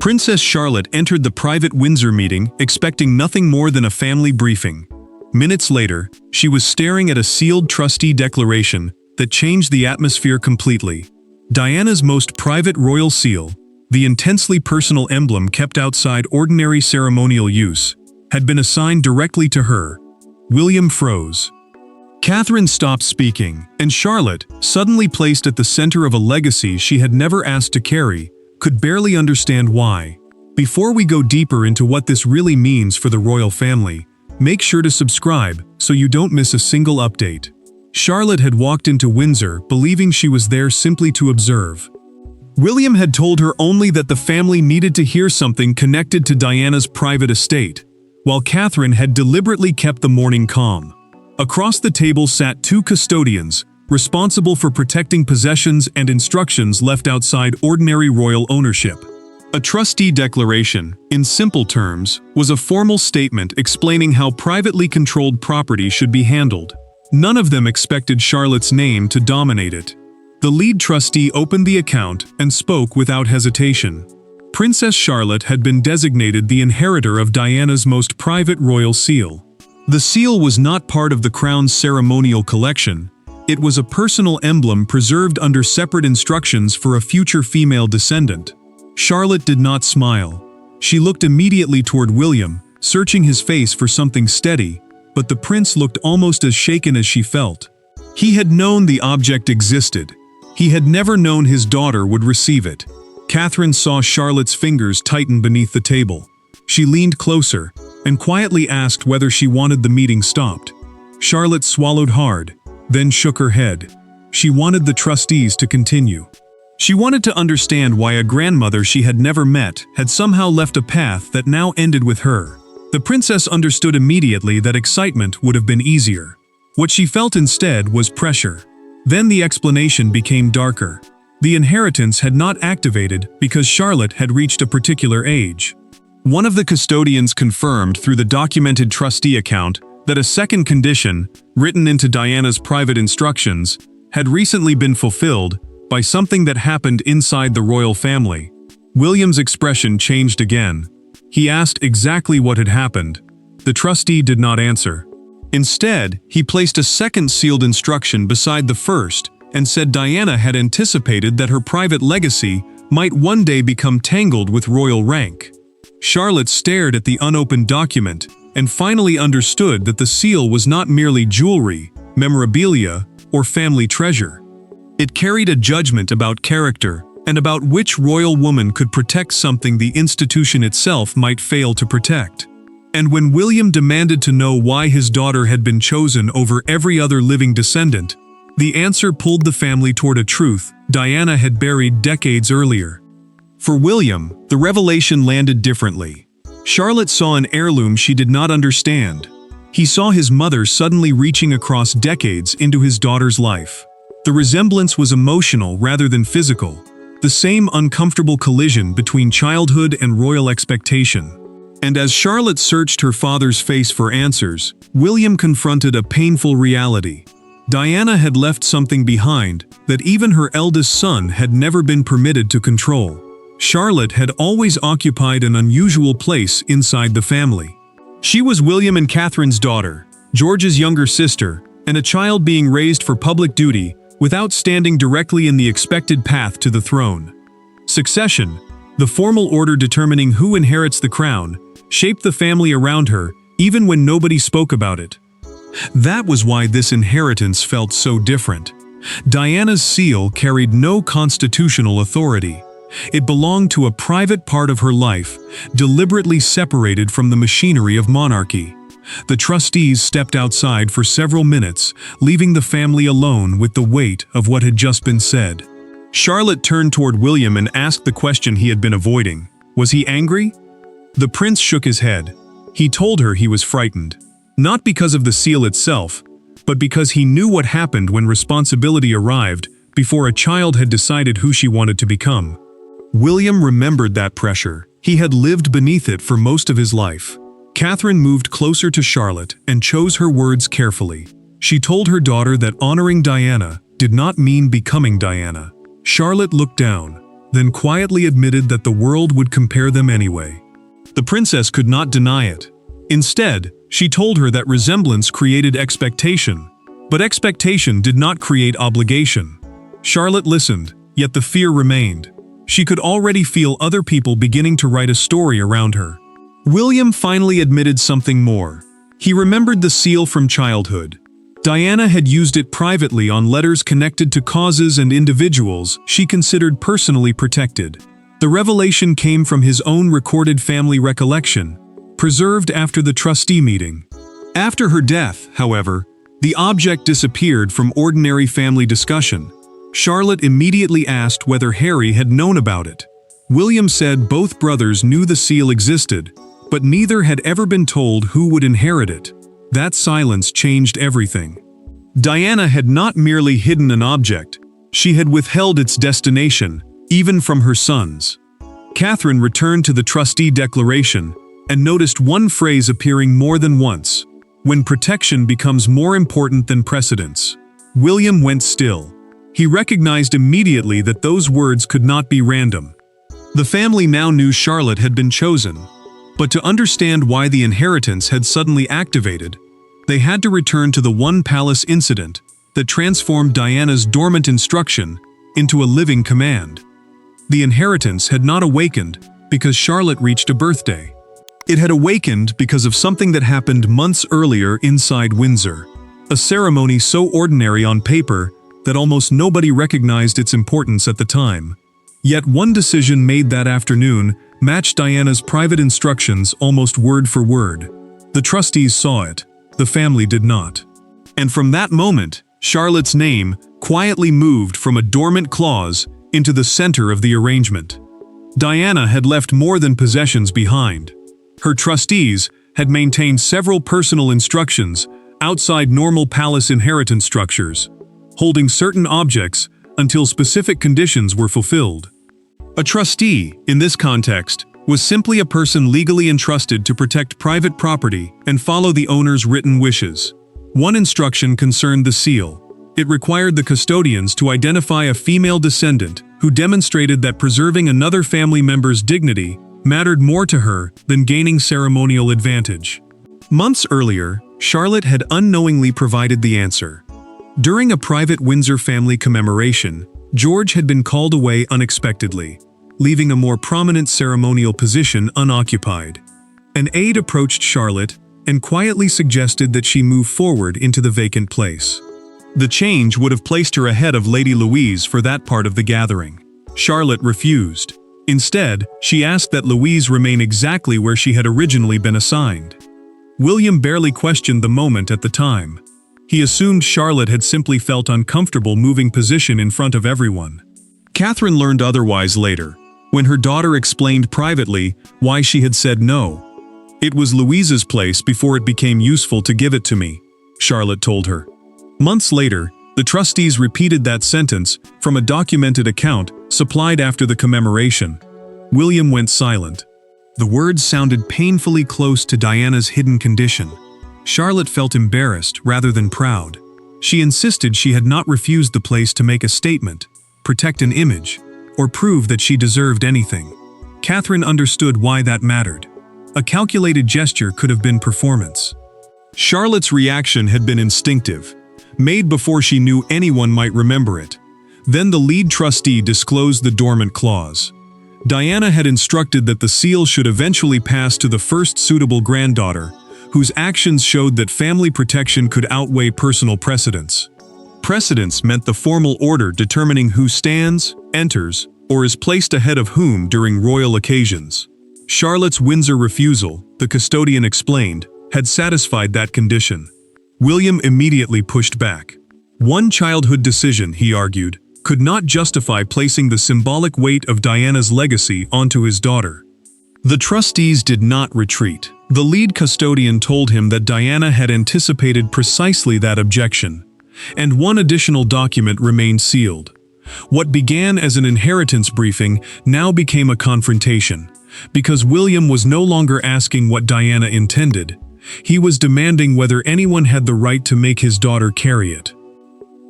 Princess Charlotte entered the private Windsor meeting expecting nothing more than a family briefing. Minutes later, she was staring at a sealed trustee declaration that changed the atmosphere completely. Diana's most private royal seal, the intensely personal emblem kept outside ordinary ceremonial use, had been assigned directly to her. William froze. Catherine stopped speaking, and Charlotte, suddenly placed at the center of a legacy she had never asked to carry, could barely understand why. Before we go deeper into what this really means for the royal family, make sure to subscribe so you don't miss a single update. Charlotte had walked into Windsor believing she was there simply to observe. William had told her only that the family needed to hear something connected to Diana's private estate, while Catherine had deliberately kept the morning calm. Across the table sat two custodians, responsible for protecting possessions and instructions left outside ordinary royal ownership. A trustee declaration, in simple terms, was a formal statement explaining how privately controlled property should be handled. None of them expected Charlotte's name to dominate it. The lead trustee opened the account and spoke without hesitation. Princess Charlotte had been designated the inheritor of Diana's most private royal seal. The seal was not part of the crown's ceremonial collection. It was a personal emblem preserved under separate instructions for a future female descendant. Charlotte did not smile. She looked immediately toward William, searching his face for something steady, but the prince looked almost as shaken as she felt. He had known the object existed. He had never known his daughter would receive it. Catherine saw Charlotte's fingers tighten beneath the table. She leaned closer and quietly asked whether she wanted the meeting stopped. Charlotte swallowed hard, then shook her head. She wanted the trustees to continue. She wanted to understand why a grandmother she had never met had somehow left a path that now ended with her. The princess understood immediately that excitement would have been easier. What she felt instead was pressure. Then the explanation became darker. The inheritance had not activated because Charlotte had reached a particular age. One of the custodians confirmed through the documented trustee account that a second condition, written into Diana's private instructions, had recently been fulfilled by something that happened inside the royal family. William's expression changed again. He asked exactly what had happened. The trustee did not answer. Instead, he placed a second sealed instruction beside the first and said Diana had anticipated that her private legacy might one day become tangled with royal rank. Charlotte stared at the unopened document and finally understood that the seal was not merely jewelry, memorabilia, or family treasure. It carried a judgment about character and about which royal woman could protect something the institution itself might fail to protect. And when William demanded to know why his daughter had been chosen over every other living descendant, the answer pulled the family toward a truth Diana had buried decades earlier. For William, the revelation landed differently. Charlotte saw an heirloom she did not understand. He saw his mother suddenly reaching across decades into his daughter's life. The resemblance was emotional rather than physical, the same uncomfortable collision between childhood and royal expectation. And as Charlotte searched her father's face for answers, William confronted a painful reality. Diana had left something behind that even her eldest son had never been permitted to control. Charlotte had always occupied an unusual place inside the family. She was William and Catherine's daughter, George's younger sister, and a child being raised for public duty without standing directly in the expected path to the throne. Succession, the formal order determining who inherits the crown, shaped the family around her even when nobody spoke about it. That was why this inheritance felt so different. Diana's seal carried no constitutional authority. It belonged to a private part of her life, deliberately separated from the machinery of monarchy. The trustees stepped outside for several minutes, leaving the family alone with the weight of what had just been said. Charlotte turned toward William and asked the question he had been avoiding. Was he angry? The prince shook his head. He told her he was frightened. Not because of the seal itself, but because he knew what happened when responsibility arrived before a child had decided who she wanted to become. William remembered that pressure. He had lived beneath it for most of his life. Catherine moved closer to Charlotte and chose her words carefully. She told her daughter that honoring Diana did not mean becoming Diana. Charlotte looked down. then quietly admitted that the world would compare them anyway. The princess could not deny it. Instead, she told her that resemblance created expectation, but expectation did not create obligation. Charlotte listened, yet the fear remained. She could already feel other people beginning to write a story around her. William finally admitted something more. He remembered the seal from childhood. Diana had used it privately on letters connected to causes and individuals she considered personally protected. The revelation came from his own recorded family recollection, preserved after the trustee meeting. After her death, however, the object disappeared from ordinary family discussion. Charlotte immediately asked whether Harry had known about it. William said both brothers knew the seal existed, but neither had ever been told who would inherit it. That silence changed everything. Diana had not merely hidden an object, she had withheld its destination, even from her sons. Catherine returned to the trustee declaration and noticed one phrase appearing more than once: when protection becomes more important than precedence. William went still. He recognized immediately that those words could not be random. The family now knew Charlotte had been chosen, but to understand why the inheritance had suddenly activated, they had to return to the one palace incident that transformed Diana's dormant instruction into a living command. The inheritance had not awakened because Charlotte reached a birthday. It had awakened because of something that happened months earlier inside Windsor, a ceremony so ordinary on paper that almost nobody recognized its importance at the time. Yet one decision made that afternoon matched Diana's private instructions almost word for word. The trustees saw it, the family did not. And from that moment, Charlotte's name quietly moved from a dormant clause into the center of the arrangement. Diana had left more than possessions behind. Her trustees had maintained several personal instructions outside normal palace inheritance structures, holding certain objects until specific conditions were fulfilled. A trustee, in this context, was simply a person legally entrusted to protect private property and follow the owner's written wishes. One instruction concerned the seal. It required the custodians to identify a female descendant who demonstrated that preserving another family member's dignity mattered more to her than gaining ceremonial advantage. Months earlier, Charlotte had unknowingly provided the answer. During a private Windsor family commemoration, George had been called away unexpectedly, leaving a more prominent ceremonial position unoccupied. An aide approached Charlotte and quietly suggested that she move forward into the vacant place. The change would have placed her ahead of Lady Louise for that part of the gathering. Charlotte refused. Instead, she asked that Louise remain exactly where she had originally been assigned. William barely questioned the moment at the time. He assumed Charlotte had simply felt uncomfortable moving position in front of everyone. Catherine learned otherwise later, when her daughter explained privately why she had said no. "It was Louise's place before it became useful to give it to me," Charlotte told her. Months later, the trustees repeated that sentence from a documented account supplied after the commemoration. William went silent. The words sounded painfully close to Diana's hidden condition. Charlotte felt embarrassed rather than proud. She insisted she had not refused the place to make a statement, protect an image, or prove that she deserved anything. Catherine understood why that mattered. A calculated gesture could have been performance. Charlotte's reaction had been instinctive, made before she knew anyone might remember it. Then the lead trustee disclosed the dormant clause. Diana had instructed that the seal should eventually pass to the first suitable granddaughter, whose actions showed that family protection could outweigh personal precedence. Precedence meant the formal order determining who stands, enters, or is placed ahead of whom during royal occasions. Charlotte's Windsor refusal, the custodian explained, had satisfied that condition. William immediately pushed back. One childhood decision, he argued, could not justify placing the symbolic weight of Diana's legacy onto his daughter. The trustees did not retreat. The lead custodian told him that Diana had anticipated precisely that objection, and one additional document remained sealed. What began as an inheritance briefing now became a confrontation, because William was no longer asking what Diana intended. He was demanding whether anyone had the right to make his daughter carry it.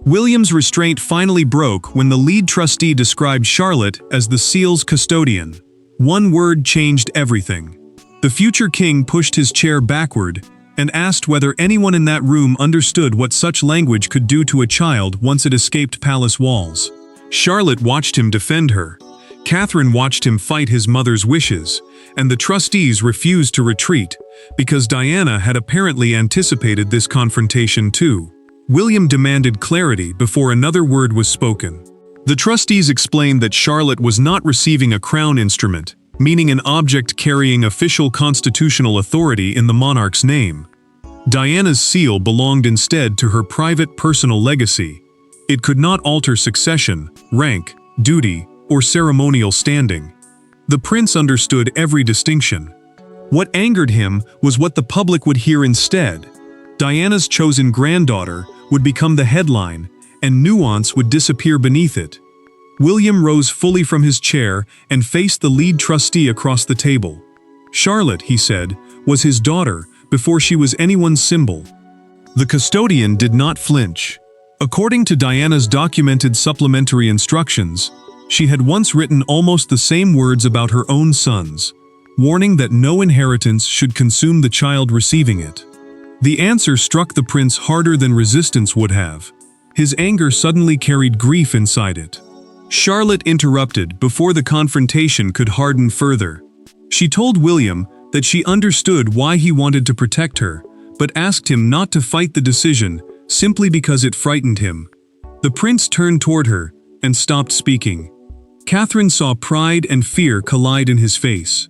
William's restraint finally broke when the lead trustee described Charlotte as the seal's custodian. One word changed everything. The future king pushed his chair backward and asked whether anyone in that room understood what such language could do to a child once it escaped palace walls. Charlotte watched him defend her. Catherine watched him fight his mother's wishes, and the trustees refused to retreat because Diana had apparently anticipated this confrontation too. William demanded clarity before another word was spoken. The trustees explained that Charlotte was not receiving a crown instrument, meaning an object carrying official constitutional authority in the monarch's name. Diana's seal belonged instead to her private personal legacy. It could not alter succession, rank, duty, or ceremonial standing. The prince understood every distinction. What angered him was what the public would hear instead. Diana's chosen granddaughter would become the headline, and nuance would disappear beneath it. William rose fully from his chair and faced the lead trustee across the table. Charlotte, he said, was his daughter before she was anyone's symbol. The custodian did not flinch. According to Diana's documented supplementary instructions, she had once written almost the same words about her own sons, warning that no inheritance should consume the child receiving it. The answer struck the prince harder than resistance would have. His anger suddenly carried grief inside it. Charlotte interrupted before the confrontation could harden further. She told William that she understood why he wanted to protect her, but asked him not to fight the decision simply because it frightened him. The prince turned toward her and stopped speaking. Catherine saw pride and fear collide in his face.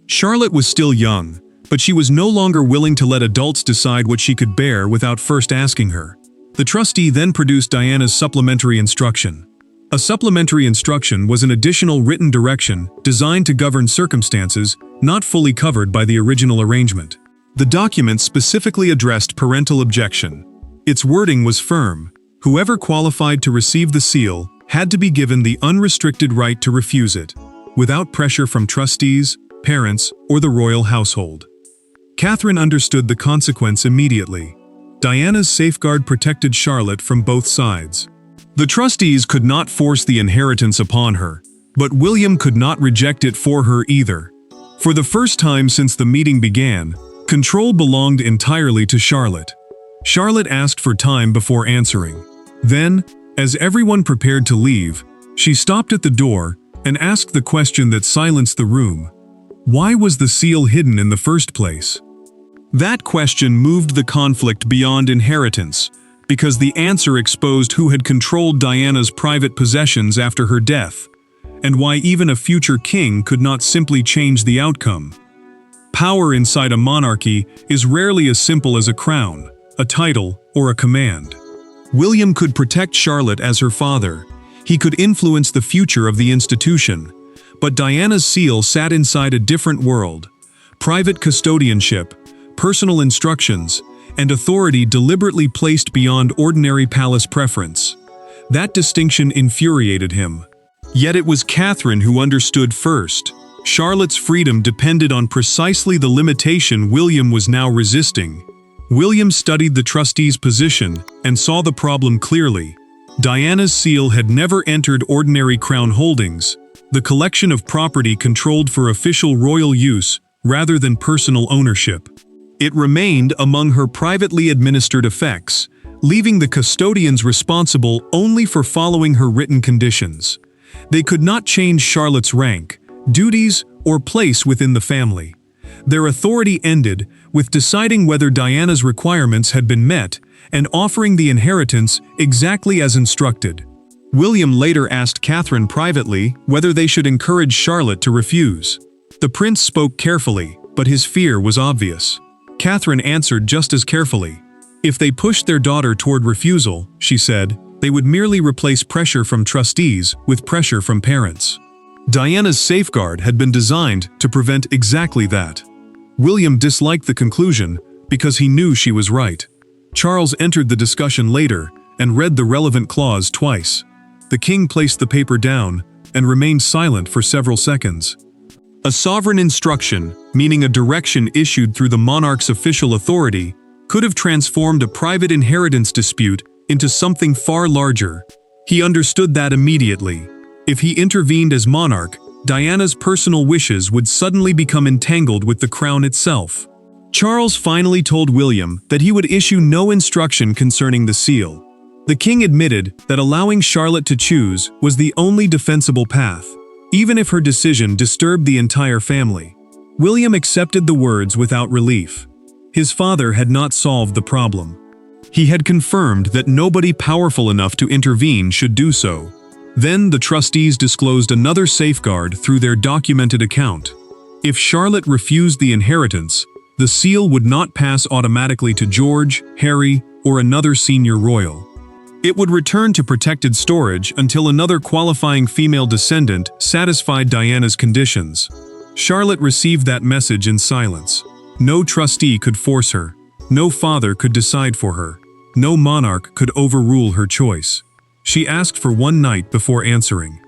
Charlotte was still young, but she was no longer willing to let adults decide what she could bear without first asking her. The trustee then produced Diana's supplementary instruction. A supplementary instruction was an additional written direction designed to govern circumstances not fully covered by the original arrangement. The document specifically addressed parental objection. Its wording was firm. Whoever qualified to receive the seal had to be given the unrestricted right to refuse it, without pressure from trustees, parents, or the royal household. Catherine understood the consequence immediately. Diana's safeguard protected Charlotte from both sides. The trustees could not force the inheritance upon her, but William could not reject it for her either. For the first time since the meeting began, control belonged entirely to Charlotte. Charlotte asked for time before answering. Then, as everyone prepared to leave, she stopped at the door and asked the question that silenced the room. Why was the seal hidden in the first place? That question moved the conflict beyond inheritance, because the answer exposed who had controlled Diana's private possessions after her death, and why even a future king could not simply change the outcome. Power inside a monarchy is rarely as simple as a crown, a title, or a command. William could protect Charlotte as her father. He could influence the future of the institution. But Diana's seal sat inside a different world. Private custodianship, personal instructions, and authority deliberately placed beyond ordinary palace preference. That distinction infuriated him. Yet it was Catherine who understood first. Charlotte's freedom depended on precisely the limitation William was now resisting. William studied the trustee's position and saw the problem clearly. Diana's seal had never entered ordinary crown holdings, the collection of property controlled for official royal use rather than personal ownership. It remained among her privately administered effects, leaving the custodians responsible only for following her written conditions. They could not change Charlotte's rank, duties, or place within the family. Their authority ended with deciding whether Diana's requirements had been met and offering the inheritance exactly as instructed. William later asked Catherine privately whether they should encourage Charlotte to refuse. The prince spoke carefully, but his fear was obvious. Catherine answered just as carefully. If they pushed their daughter toward refusal, she said, they would merely replace pressure from trustees with pressure from parents. Diana's safeguard had been designed to prevent exactly that. William disliked the conclusion because he knew she was right. Charles entered the discussion later and read the relevant clause twice. The king placed the paper down and remained silent for several seconds. A sovereign instruction, meaning a direction issued through the monarch's official authority, could have transformed a private inheritance dispute into something far larger. He understood that immediately. If he intervened as monarch, Diana's personal wishes would suddenly become entangled with the crown itself. Charles finally told William that he would issue no instruction concerning the seal. The king admitted that allowing Charlotte to choose was the only defensible path, even if her decision disturbed the entire family. William accepted the words without relief. His father had not solved the problem. He had confirmed that nobody powerful enough to intervene should do so. Then the trustees disclosed another safeguard through their documented account. If Charlotte refused the inheritance, the seal would not pass automatically to George, Harry, or another senior royal. It would return to protected storage until another qualifying female descendant satisfied Diana's conditions. Charlotte received that message in silence. No trustee could force her. No father could decide for her. No monarch could overrule her choice. She asked for one night before answering.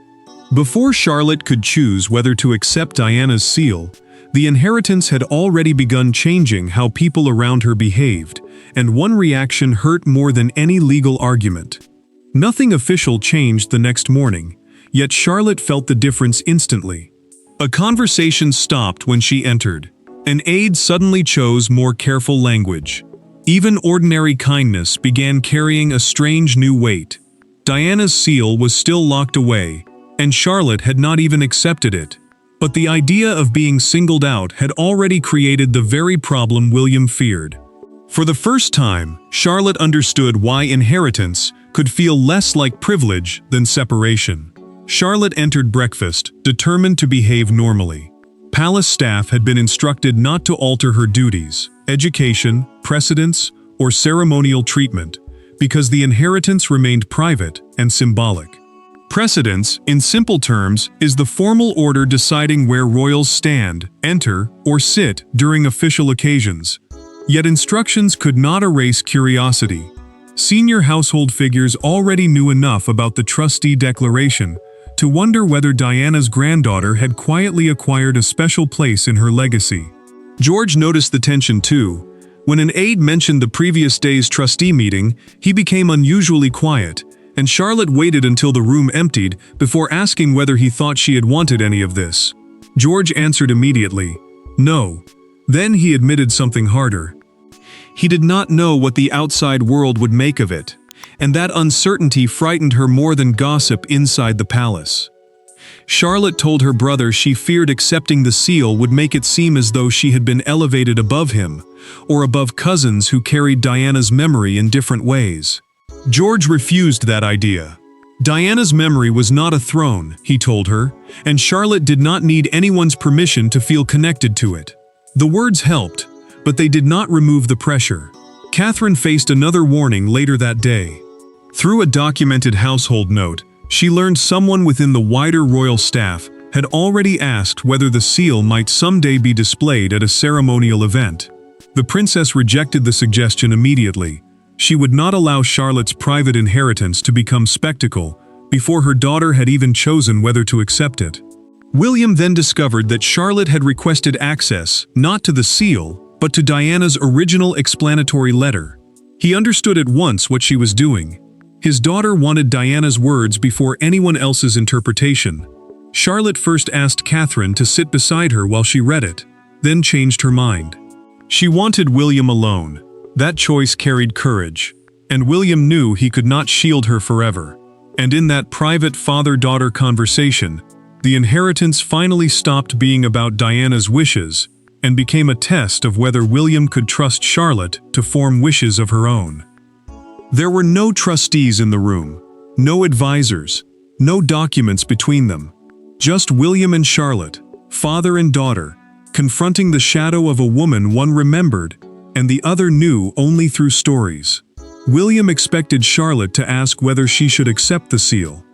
Before Charlotte could choose whether to accept Diana's seal, the inheritance had already begun changing how people around her behaved, and one reaction hurt more than any legal argument. Nothing official changed the next morning, yet Charlotte felt the difference instantly. A conversation stopped when she entered. An aide suddenly chose more careful language. Even ordinary kindness began carrying a strange new weight. Diana's seal was still locked away, and Charlotte had not even accepted it. But the idea of being singled out had already created the very problem William feared. For the first time, Charlotte understood why inheritance could feel less like privilege than separation. Charlotte entered breakfast, determined to behave normally. Palace staff had been instructed not to alter her duties, education, precedence, or ceremonial treatment, because the inheritance remained private and symbolic. Precedence, in simple terms, is the formal order deciding where royals stand, enter, or sit during official occasions. Yet instructions could not erase curiosity. Senior household figures already knew enough about the trustee declaration to wonder whether Diana's granddaughter had quietly acquired a special place in her legacy. George noticed the tension too. When an aide mentioned the previous day's trustee meeting, he became unusually quiet, and Charlotte waited until the room emptied before asking whether he thought she had wanted any of this. George answered immediately, "No." Then he admitted something harder. He did not know what the outside world would make of it, and that uncertainty frightened her more than gossip inside the palace. Charlotte told her brother she feared accepting the seal would make it seem as though she had been elevated above him, or above cousins who carried Diana's memory in different ways. George refused that idea. Diana's memory was not a throne, he told her, and Charlotte did not need anyone's permission to feel connected to it. The words helped, but they did not remove the pressure. Catherine faced another warning later that day. Through a documented household note, she learned someone within the wider royal staff had already asked whether the seal might someday be displayed at a ceremonial event. The princess rejected the suggestion immediately. She would not allow Charlotte's private inheritance to become spectacle before her daughter had even chosen whether to accept it. William then discovered that Charlotte had requested access not to the seal, but to Diana's original explanatory letter. He understood at once what she was doing. His daughter wanted Diana's words before anyone else's interpretation. Charlotte first asked Catherine to sit beside her while she read it, then changed her mind. She wanted William alone. That choice carried courage, and William knew he could not shield her forever. And in that private father-daughter conversation, the inheritance finally stopped being about Diana's wishes and became a test of whether William could trust Charlotte to form wishes of her own. There were no trustees in the room, no advisors, no documents between them. Just William and Charlotte, father and daughter, confronting the shadow of a woman one remembered and the other knew only through stories. William expected Charlotte to ask whether she should accept the seal.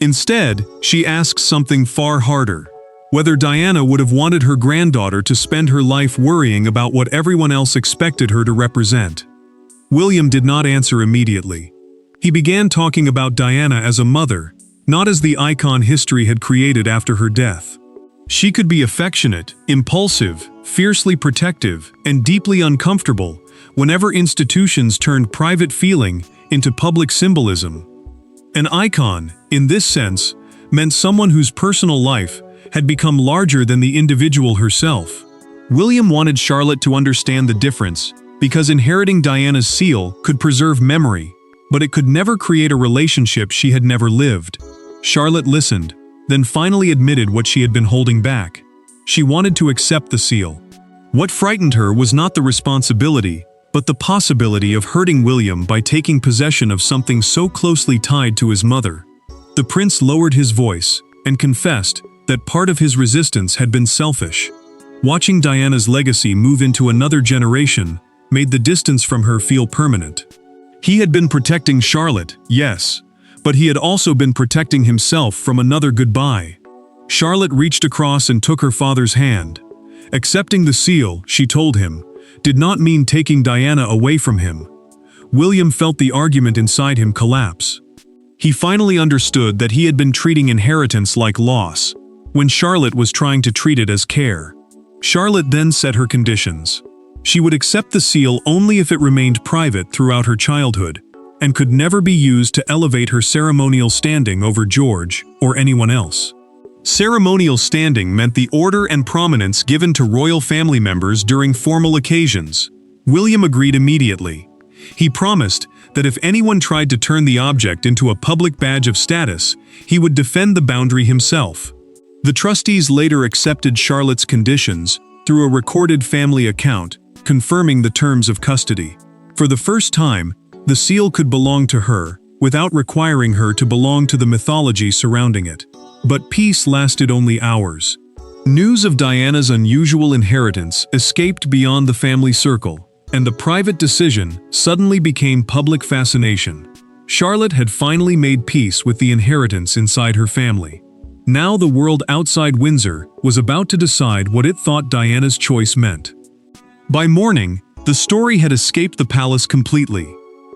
Instead, she asked something far harder: whether Diana would have wanted her granddaughter to spend her life worrying about what everyone else expected her to represent. William did not answer immediately. He began talking about Diana as a mother, not as the icon history had created after her death. She could be affectionate, impulsive, fiercely protective, and deeply uncomfortable, whenever institutions turned private feeling into public symbolism. An icon, in this sense, meant someone whose personal life had become larger than the individual herself. William wanted Charlotte to understand the difference, because inheriting Diana's seal could preserve memory, but it could never create a relationship she had never lived. Charlotte listened, then finally admitted what she had been holding back. She wanted to accept the seal. What frightened her was not the responsibility, but the possibility of hurting William by taking possession of something so closely tied to his mother. The prince lowered his voice and confessed that part of his resistance had been selfish. Watching Diana's legacy move into another generation made the distance from her feel permanent. He had been protecting Charlotte, yes, but he had also been protecting himself from another goodbye. Charlotte reached across and took her father's hand. Accepting the seal, she told him, did not mean taking Diana away from him. William felt the argument inside him collapse. He finally understood that he had been treating inheritance like loss, when Charlotte was trying to treat it as care. Charlotte then set her conditions. She would accept the seal only if it remained private throughout her childhood, and could never be used to elevate her ceremonial standing over George or anyone else. Ceremonial standing meant the order and prominence given to royal family members during formal occasions. William agreed immediately. He promised that if anyone tried to turn the object into a public badge of status, he would defend the boundary himself. The trustees later accepted Charlotte's conditions through a recorded family account, confirming the terms of custody. For the first time, the seal could belong to her, without requiring her to belong to the mythology surrounding it. But peace lasted only hours. News of Diana's unusual inheritance escaped beyond the family circle, and the private decision suddenly became public fascination. Charlotte had finally made peace with the inheritance inside her family. Now the world outside Windsor was about to decide what it thought Diana's choice meant. By morning, the story had escaped the palace completely.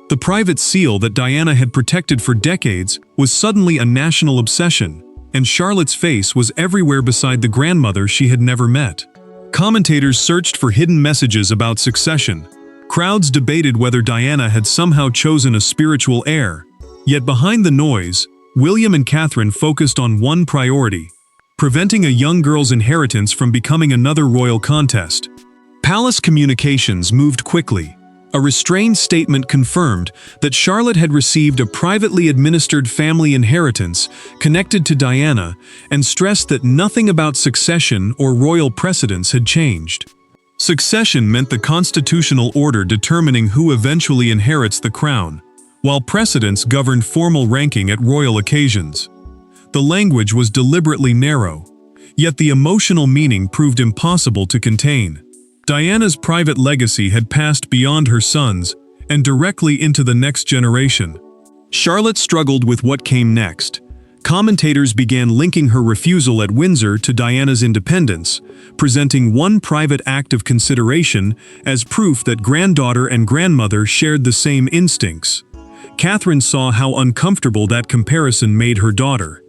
The private seal that Diana had protected for decades was suddenly a national obsession, and Charlotte's face was everywhere beside the grandmother she had never met. Commentators searched for hidden messages about succession. Crowds debated whether Diana had somehow chosen a spiritual heir. Yet behind the noise, William and Catherine focused on one priority: preventing a young girl's inheritance from becoming another royal contest. Palace communications moved quickly. A restrained statement confirmed that Charlotte had received a privately administered family inheritance connected to Diana and stressed that nothing about succession or royal precedence had changed. Succession meant the constitutional order determining who eventually inherits the crown, while precedence governed formal ranking at royal occasions. The language was deliberately narrow, yet the emotional meaning proved impossible to contain. Diana's private legacy had passed beyond her sons and directly into the next generation. Charlotte struggled with what came next. Commentators began linking her refusal at Windsor to Diana's independence, presenting one private act of consideration as proof that granddaughter and grandmother shared the same instincts. Catherine saw how uncomfortable that comparison made her daughter.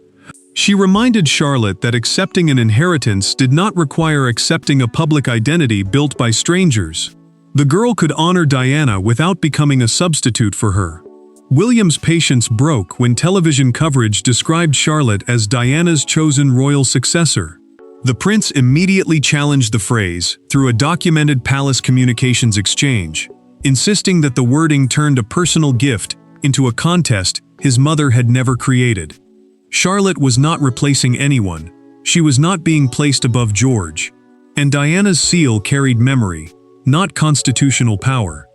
She reminded Charlotte that accepting an inheritance did not require accepting a public identity built by strangers. The girl could honor Diana without becoming a substitute for her. William's patience broke when television coverage described Charlotte as Diana's chosen royal successor. The prince immediately challenged the phrase through a documented palace communications exchange, insisting that the wording turned a personal gift into a contest his mother had never created. Charlotte was not replacing anyone. She was not being placed above George. And Diana's seal carried memory, not constitutional power.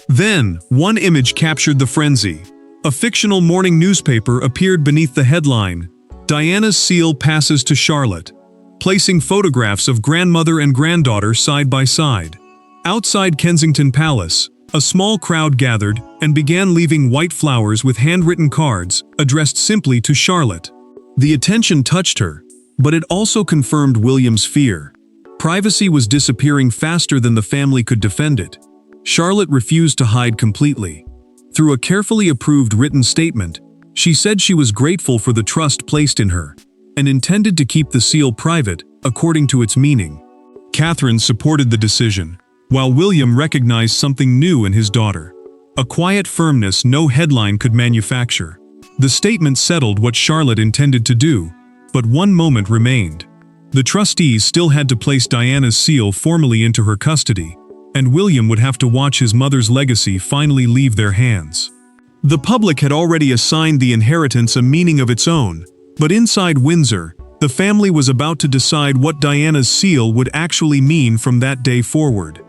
Then, one image captured the frenzy. A fictional morning newspaper appeared beneath the headline, "Diana's seal passes to Charlotte," placing photographs of grandmother and granddaughter side by side. Outside Kensington Palace, a small crowd gathered and began leaving white flowers with handwritten cards addressed simply to Charlotte. The attention touched her, but it also confirmed William's fear. Privacy was disappearing faster than the family could defend it. Charlotte refused to hide completely. Through a carefully approved written statement, she said she was grateful for the trust placed in her, and intended to keep the seal private according to its meaning. Catherine supported the decision, while William recognized something new in his daughter. A quiet firmness no headline could manufacture. The statement settled what Charlotte intended to do, but one moment remained. The trustees still had to place Diana's seal formally into her custody, and William would have to watch his mother's legacy finally leave their hands. The public had already assigned the inheritance a meaning of its own, but inside Windsor, the family was about to decide what Diana's seal would actually mean from that day forward.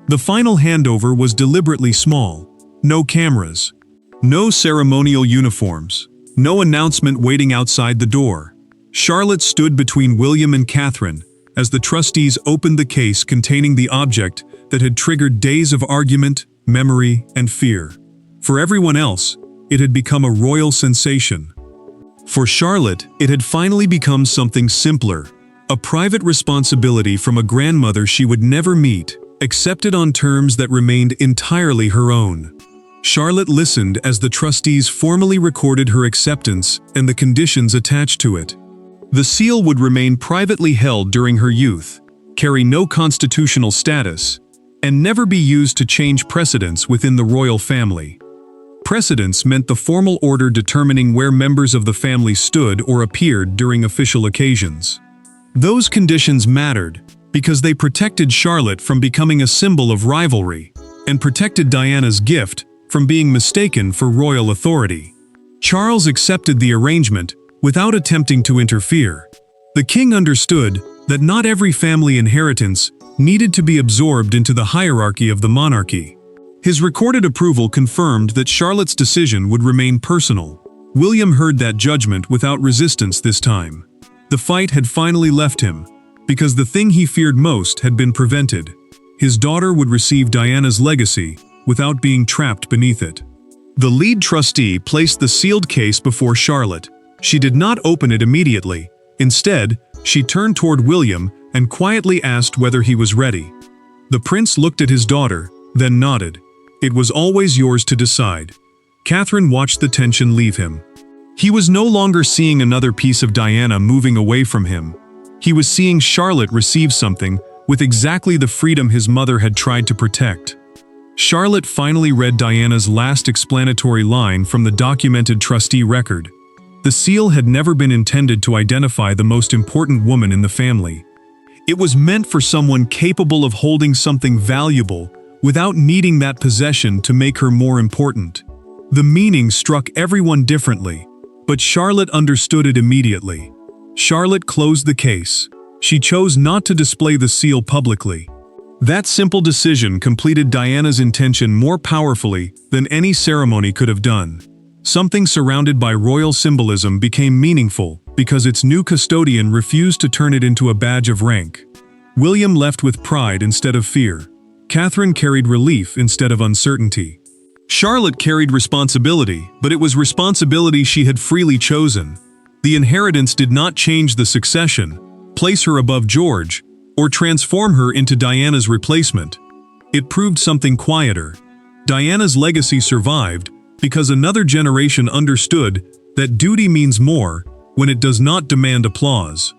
The final handover was deliberately small. No cameras, no ceremonial uniforms, no announcement waiting outside the door. Charlotte stood between William and Catherine as the trustees opened the case containing the object that had triggered days of argument, memory, and fear. For everyone else, it had become a royal sensation. For Charlotte, it had finally become something simpler, a private responsibility from a grandmother she would never meet, accepted on terms that remained entirely her own. Charlotte listened as the trustees formally recorded her acceptance and the conditions attached to it. The seal would remain privately held during her youth, carry no constitutional status, and never be used to change precedents within the royal family. Precedents meant the formal order determining where members of the family stood or appeared during official occasions. Those conditions mattered because they protected Charlotte from becoming a symbol of rivalry and protected Diana's gift from being mistaken for royal authority. Charles accepted the arrangement without attempting to interfere. The king understood that not every family inheritance needed to be absorbed into the hierarchy of the monarchy. His recorded approval confirmed that Charlotte's decision would remain personal. William heard that judgment without resistance this time. The fight had finally left him, because the thing he feared most had been prevented. His daughter would receive Diana's legacy without being trapped beneath it. The lead trustee placed the sealed case before Charlotte. She did not open it immediately. Instead, she turned toward William and quietly asked whether he was ready. The prince looked at his daughter, then nodded. It was always yours to decide. Catherine watched the tension leave him. He was no longer seeing another piece of Diana moving away from him. He was seeing Charlotte receive something with exactly the freedom his mother had tried to protect. Charlotte finally read Diana's last explanatory line from the documented trustee record. The seal had never been intended to identify the most important woman in the family. It was meant for someone capable of holding something valuable without needing that possession to make her more important. The meaning struck everyone differently, but Charlotte understood it immediately. Charlotte closed the case. She chose not to display the seal publicly. That simple decision completed Diana's intention more powerfully than any ceremony could have done. Something surrounded by royal symbolism became meaningful because its new custodian refused to turn it into a badge of rank. William left with pride instead of fear. Catherine carried relief instead of uncertainty. Charlotte carried responsibility, but it was responsibility she had freely chosen. The inheritance did not change the succession, place her above George, or transform her into Diana's replacement. It proved something quieter. Diana's legacy survived because another generation understood that duty means more when it does not demand applause.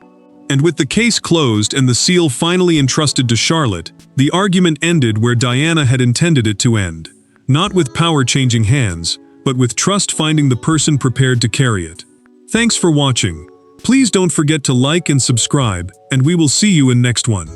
And with the case closed and the seal finally entrusted to Charlotte, the argument ended where Diana had intended it to end. Not with power changing hands, but with trust finding the person prepared to carry it. Thanks for watching. Please don't forget to like and subscribe, and we will see you in next one.